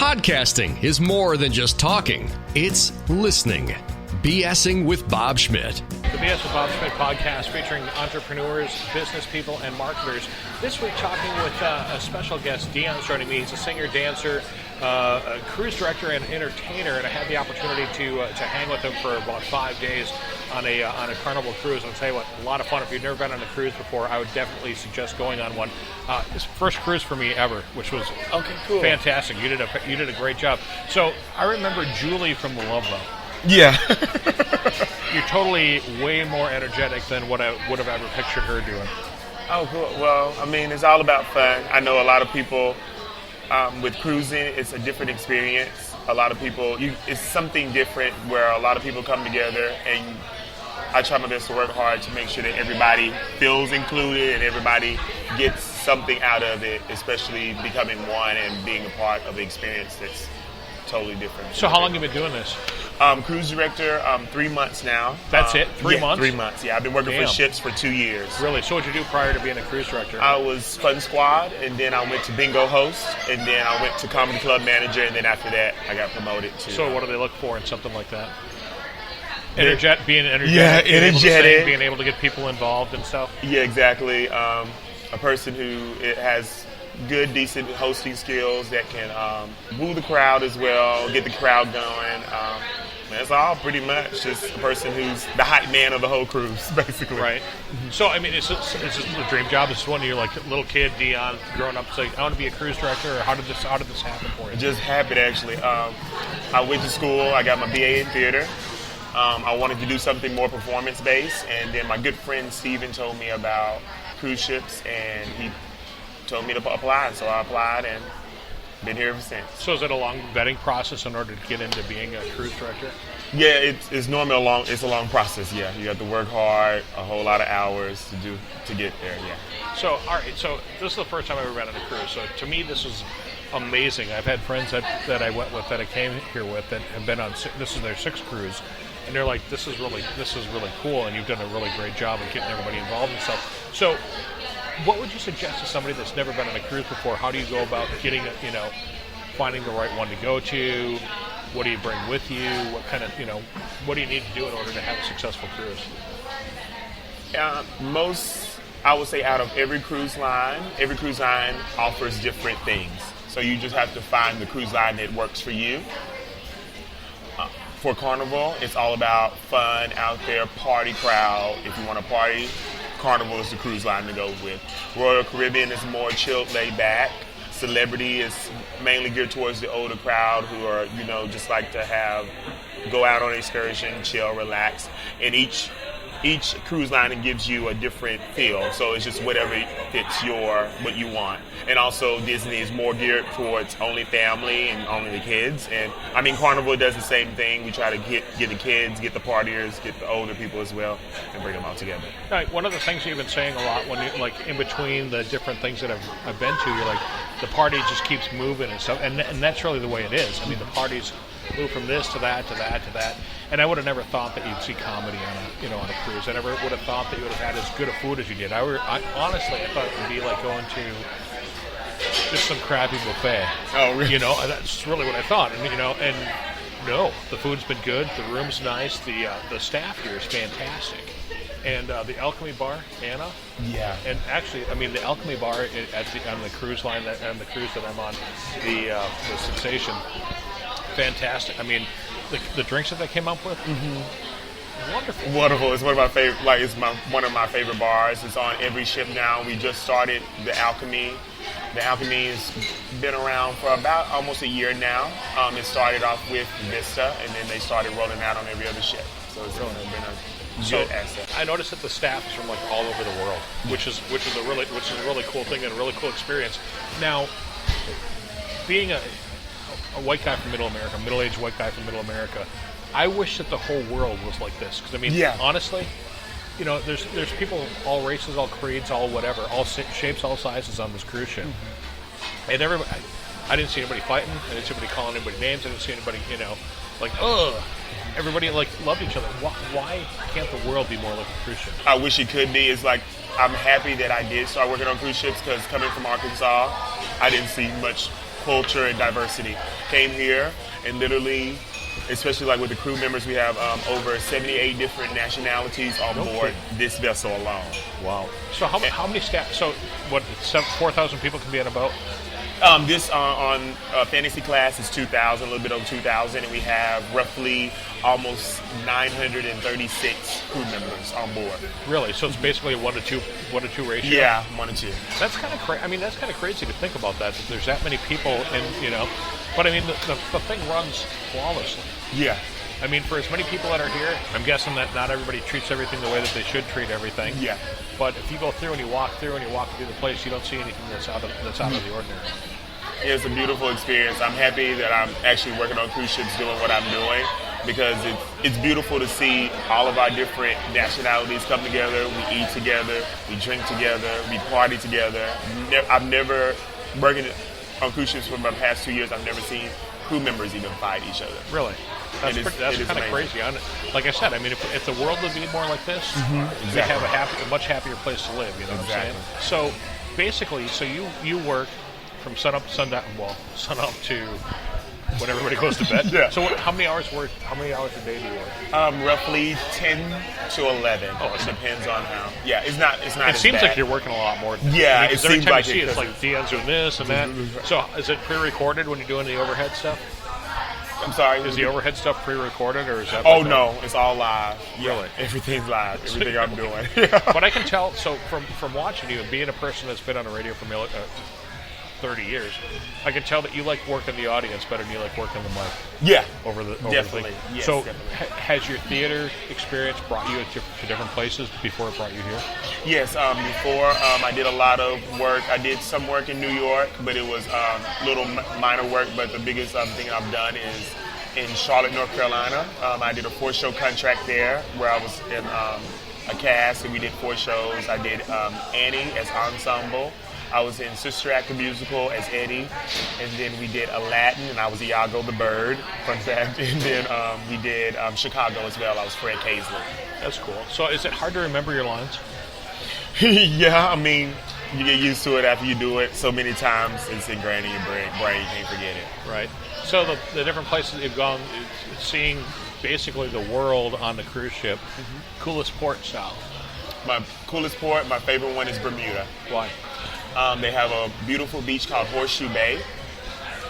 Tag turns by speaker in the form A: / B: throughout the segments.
A: Podcasting is more than just talking. It's listening. BSing with Bob Schmidt.
B: The BS with Bob Schmidt podcast featuring entrepreneurs, business people, and marketers. This week talking with a special guest, Deon, joining me. He's a singer, dancer, a cruise director, and entertainer, and I had the opportunity to hang with him for about 5 days on a Carnival Cruise. And I'll tell you what, a lot of fun. If you've never been on a cruise before, I would definitely suggest going on one. It's the first cruise for me ever, which was fantastic. You did a great job. So I remember Julie from The Love Boat.
C: Yeah.
B: You're totally way more energetic than what I would have ever pictured her doing.
C: Oh, cool. Well, I mean, it's all about fun. I know a lot of people with cruising, it's a different experience. A lot of people, it's something different where a lot of people come together, and I try my best to work hard to make sure that everybody feels included and everybody gets something out of it, especially becoming one and being a part of the experience that's totally different.
B: So how long have you been doing this?
C: Cruise director, 3 months now.
B: That's it? 3 months?
C: 3 months, yeah. I've been working for ships for 2 years.
B: Really? So what did you do prior to being a cruise director?
C: I was Fun Squad, and then I went to Bingo Host, and then I went to Comedy Club Manager, and then after that, I got promoted to...
B: So what do they look for in something like that? Being energetic.
C: Yeah, energetic.
B: Being able to get people involved and stuff?
C: Yeah, exactly. A person who has good, decent hosting skills that can woo the crowd as well, get the crowd going. That's all pretty much. Just a person who's the hype man of the whole cruise, basically.
B: Right. So, I mean, is this the dream job? Is this one of your, like, little kid, Deon, growing up, saying, I want to be a cruise director, or how did this happen for you?
C: It just happened, actually. I went to school. I got my BA in theater. I wanted to do something more performance-based, and then my good friend Steven told me about cruise ships, and he told me to apply, so I applied and been here ever since.
B: So is it a long vetting process in order to get into being a cruise director?
C: Yeah, it's normally a long process. Yeah, you have to work hard, a whole lot of hours to get there. Yeah.
B: So all right, so this is the first time I've ever been on a cruise. So to me, this was amazing. I've had friends that I went with, that I came here with, that have been on. This is their 6th cruise, and they're like, "This is really cool," and you've done a really great job of getting everybody involved and stuff. So, what would you suggest to somebody that's never been on a cruise before? How do you go about getting, finding the right one to go to? What do you bring with you? What kind of, what do you need to do in order to have a successful cruise?
C: I would say out of every cruise line offers different things. So you just have to find the cruise line that works for you. For Carnival, it's all about fun, out there, party crowd. If you want to party, Carnival is the cruise line to go with. Royal Caribbean is more chilled, laid back. Celebrity is mainly geared towards the older crowd who are, just like to go out on an excursion, chill, relax. And each cruise line gives you a different feel, so it's just whatever fits what you want. And also Disney is more geared towards only family and only the kids. And I mean, Carnival does the same thing. We try to get the kids, get the partiers, get the older people as well, and bring them all together.
B: Right. One of the things you've been saying a lot when you, like, in between the different things that I've been to, you're like, the party just keeps moving and stuff, and that's really the way it is. I mean, the parties move from this to that to that to that. And I would have never thought that you'd see comedy on a cruise. I never would have thought that you would have had as good a food as you did. Honestly, I thought it would be like going to just some crappy buffet.
C: Oh, really?
B: That's really what I thought. And no, the food's been good. The room's nice. The staff here is fantastic. And the Alchemy Bar, Anna.
C: Yeah.
B: And actually, I mean, the Alchemy Bar on the cruise line, on the cruise that I'm on, the Sensation, fantastic. I mean, the drinks that they came up with, wonderful.
C: Wonderful. It's one of my favorite. One of my favorite bars. It's on every ship now. We just started the Alchemy. The Alchemy has been around for about almost a year now. It started off with Vista, and then they started rolling out on every other ship. So it's really been a good asset.
B: I noticed that the staff is from like all over the world, which is a really cool thing and a really cool experience. Now, being a white guy from Middle America, middle-aged white guy from Middle America, I wish that the whole world was like this. Because I mean, honestly, there's people, all races, all creeds, all whatever, all shapes, all sizes on this cruise ship. And everybody, I didn't see anybody fighting. I didn't see anybody calling anybody names. I didn't see anybody, like, ugh. Everybody loved each other. Why can't the world be more like a cruise ship?
C: I wish it could be. It's like, I'm happy that I did start working on cruise ships, because coming from Arkansas, I didn't see much culture and diversity. Came here and literally, especially like with the crew members, we have over 78 different nationalities on board this vessel alone.
B: Wow. So how many staff? So what? 4,000 people can be on a boat.
C: This on fantasy class is 2,000, a little bit over 2,000, and we have roughly almost 936 crew members on board.
B: Really? So it's basically a 1-to-2 ratio.
C: Yeah, 1-to-2.
B: That's kind of crazy. I mean, that's kind of crazy to think about that there's that many people, and But I mean, the thing runs flawlessly.
C: Yeah.
B: I mean, for as many people that are here, I'm guessing that not everybody treats everything the way that they should treat everything.
C: Yeah.
B: But if you go through and you walk through the place, you don't see anything that's out of the ordinary.
C: It's a beautiful experience. I'm happy that I'm actually working on cruise ships doing what I'm doing, because it's beautiful to see all of our different nationalities come together. We eat together, we drink together, we party together. I've never, working on cruise ships for my past 2 years, I've never seen crew members even fight each other.
B: Really? That's kind of crazy. Like I said, I mean, if the world would be more like this, we'd have a much happier place to live. You know what I'm saying? So basically, you work from sun up to sundown. Well, sun up to when everybody goes to bed.
C: Yeah.
B: So how many hours a day do you work?
C: Roughly 10 to 11. Oh, it depends on how. Yeah, it's not.
B: It seems like you're working a lot more.
C: Yeah, it seems like
B: every time you see it's like Deon's doing this and that. So is it pre-recorded when you're doing the overhead stuff?
C: I'm sorry.
B: Is the overhead stuff pre-recorded, or is that?
C: Oh no, it's all live. Yeah,
B: really?
C: Everything's live. Everything I'm doing.
B: But I can tell. So from watching you and being a person that's been on the radio for 30 years, I can tell that you like working the audience better than you like working the mic.
C: Yeah,
B: over
C: definitely.
B: The thing.
C: Yes,
B: so
C: definitely.
B: Has your theater experience brought you to different places before it brought you here?
C: Yes. Before I did a lot of work. I did some work in New York, but it was little minor work. But the biggest thing I've done is in Charlotte, North Carolina. I did a 4-show contract there where I was in a cast, and we did 4 shows. I did Annie as ensemble. I was in Sister Act the musical as Eddie, and then we did Aladdin, and I was Iago the bird, fun fact. And then we did Chicago as well. I was Fred Kaisley.
B: That's cool. So is it hard to remember your lines?
C: Yeah, I mean, you get used to it after you do it so many times. It's ingrained in your brain. You can't forget it.
B: Right. So the different places you've gone, seeing basically the world on the cruise ship, coolest port style.
C: My coolest port, my favorite one is Bermuda.
B: Why?
C: They have a beautiful beach called Horseshoe Bay.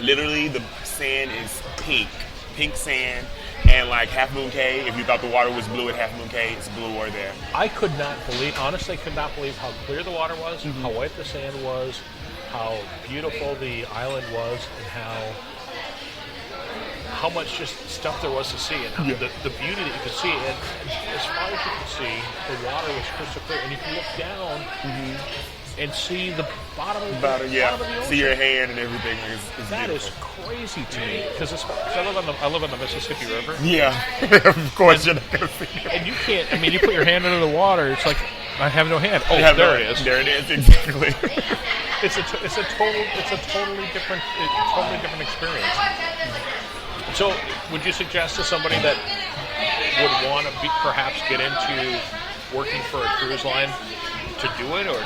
C: Literally, the sand is pink sand, and like Half Moon Cay. If you thought the water was blue at Half Moon Cay, it's bluer there.
B: I honestly could not believe how clear the water was, how white the sand was, how beautiful the island was, and how much just stuff there was to see, and the beauty that you could see. And as far as you could see, the water was crystal clear. And if you look down and see the bottom of the ocean,
C: see your hand and everything is
B: that
C: beautiful.
B: is crazy to me, because I live on the Mississippi River.
C: Yeah, of course you're not gonna see it.
B: And you can't. I mean, you put your hand under the water, it's like I have no hand. Oh, there it is.
C: There it is, exactly.
B: It's a totally different experience. So, would you suggest to somebody that would want to perhaps get into working for a cruise line to do it, or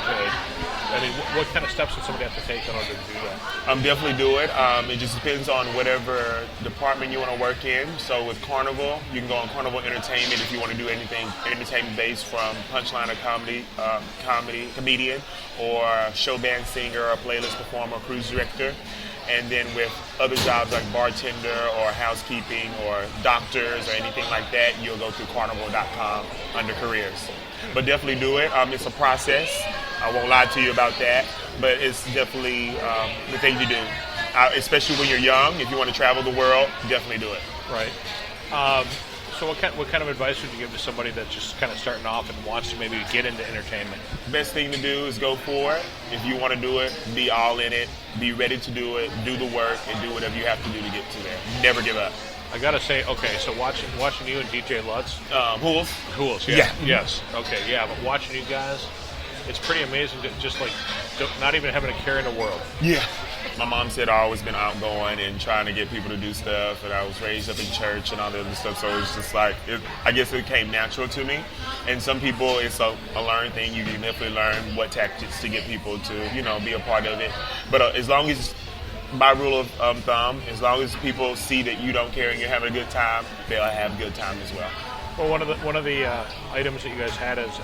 B: what kind of steps would somebody have to take in order to do that?
C: Definitely do it. It just depends on whatever department you want to work in. So with Carnival, you can go on Carnival Entertainment if you want to do anything entertainment-based, from punchline or comedian, or show band singer, or playlist performer, cruise director. And then with other jobs like bartender or housekeeping or doctors or anything like that, you'll go through carnival.com under careers. But definitely do it. It's a process. I won't lie to you about that, but it's definitely the thing to do. Especially when you're young, if you want to travel the world, definitely do it.
B: Right. So what kind of advice would you give to somebody that's just kind of starting off and wants to maybe get into entertainment?
C: Best thing to do is go for it. If you want to do it, be all in it. Be ready to do it. Do the work and do whatever you have to do to get to there. Never give up.
B: I gotta say, okay, so watching you and DJ Lutz.
C: Hools,
B: yeah. Yes. Okay, yeah, but watching you guys, it's pretty amazing to just like not even having a care in the world.
C: Yeah. My mom said I've always been outgoing and trying to get people to do stuff, and I was raised up in church and all the other stuff, so it's just like, I guess it came natural to me. And some people, it's a learned thing. You can definitely learn what tactics to get people to, be a part of it. But as long as my rule of thumb, as long as people see that you don't care and you're having a good time, they'll have a good time as well.
B: Well, one of the items that you guys had as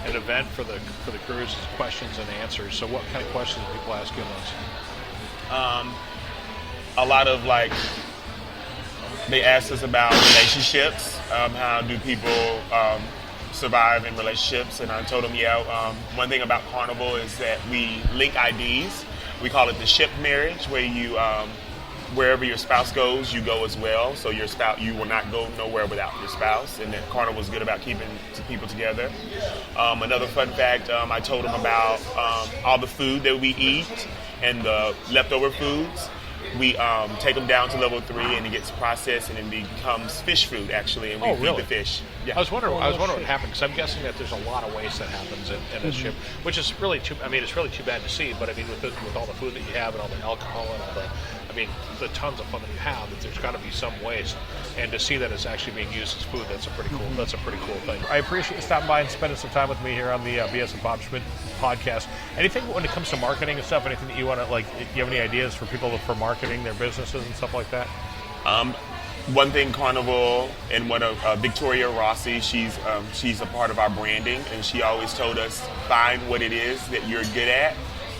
B: an event for the cruise is questions and answers. So what kind of questions do people ask you in those?
C: A lot of they asked us about relationships. How do people survive in relationships? And I told them, one thing about Carnival is that we link IDs. We call it the ship marriage, where you wherever your spouse goes, you go as well. So your spouse, you will not go nowhere without your spouse. And that Carnival is good about keeping people together. Another fun fact, I told them about all the food that we eat and the leftover foods. We take them down to level 3, and it gets processed, and it becomes fish food actually, and we feed the fish. Yeah.
B: I was wondering what happened, because I'm guessing that there's a lot of waste that happens in a ship, which is really too. I mean, it's really too bad to see. But I mean, with all the food that you have and all the alcohol and all the tons of fun that you have, that there's got to be some waste. And to see that it's actually being used as food, that's a pretty cool. That's a pretty cool thing. I appreciate you stopping by and spending some time with me here on the BS and Bob Schmidt podcast. Anything when it comes to marketing and stuff? Anything that you want to do you have any ideas for people for marketing their businesses and stuff like that?
C: One thing, Carnival, and one of Victoria Rossi, she's a part of our branding, and she always told us, find what it is that you're good at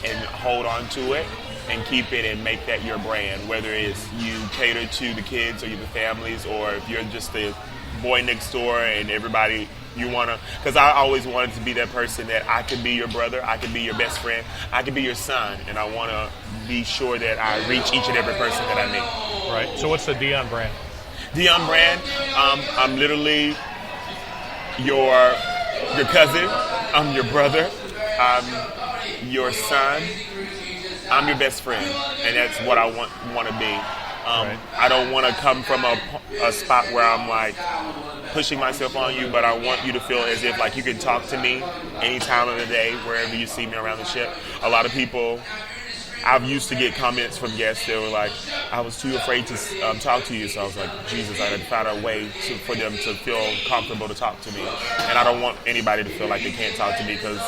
C: and hold on to it and keep it and make that your brand, whether it's you cater to the kids or the families, or if you're just the boy next door and everybody you want to, because I always wanted to be that person that I could be your brother, I could be your best friend, I could be your son, and I want to be sure that I reach each and every person that I meet.
B: Right. So what's the Deon brand?
C: Deon brand, I'm literally your cousin, I'm your brother, I'm your son, I'm your best friend, and that's what I want to be.
B: Right.
C: I don't want to come from a spot where I'm pushing myself on you, but I want you to feel as if you can talk to me any time of the day, wherever you see me around the ship. A lot of people, I've used to get comments from guests that were like, I was too afraid to talk to you, so I was like, Jesus, I had to find a way for them to feel comfortable to talk to me. And I don't want anybody to feel like they can't talk to me, because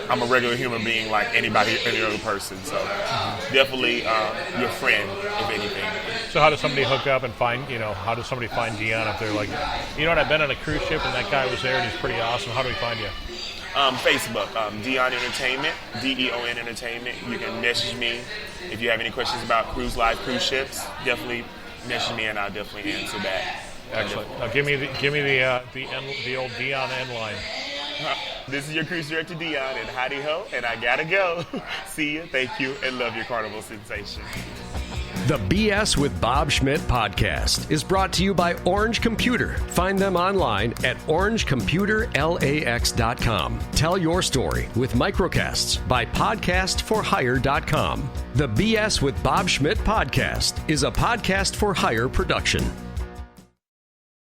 C: I'm a regular human being like any other person. So definitely your friend, if anything.
B: So how does somebody hook up and find, how does somebody find Deon if they're like, I've been on a cruise ship and that guy was there and he's pretty awesome. How do we find you?
C: Facebook, Deon Entertainment, Deon Entertainment. You can message me if you have any questions about cruise ships. Definitely message me and I'll definitely answer back.
B: Excellent. Now give me the old Deon end line.
C: This is your cruise director Deon, and howdy ho, and I gotta go. See you, thank you, and love your Carnival sensation.
A: The BS with Bob Schmidt podcast is brought to you by Orange Computer. Find them online at orangecomputerlax.com. Tell your story with microcasts by podcastforhire.com. The BS with Bob Schmidt podcast is a podcast for hire production.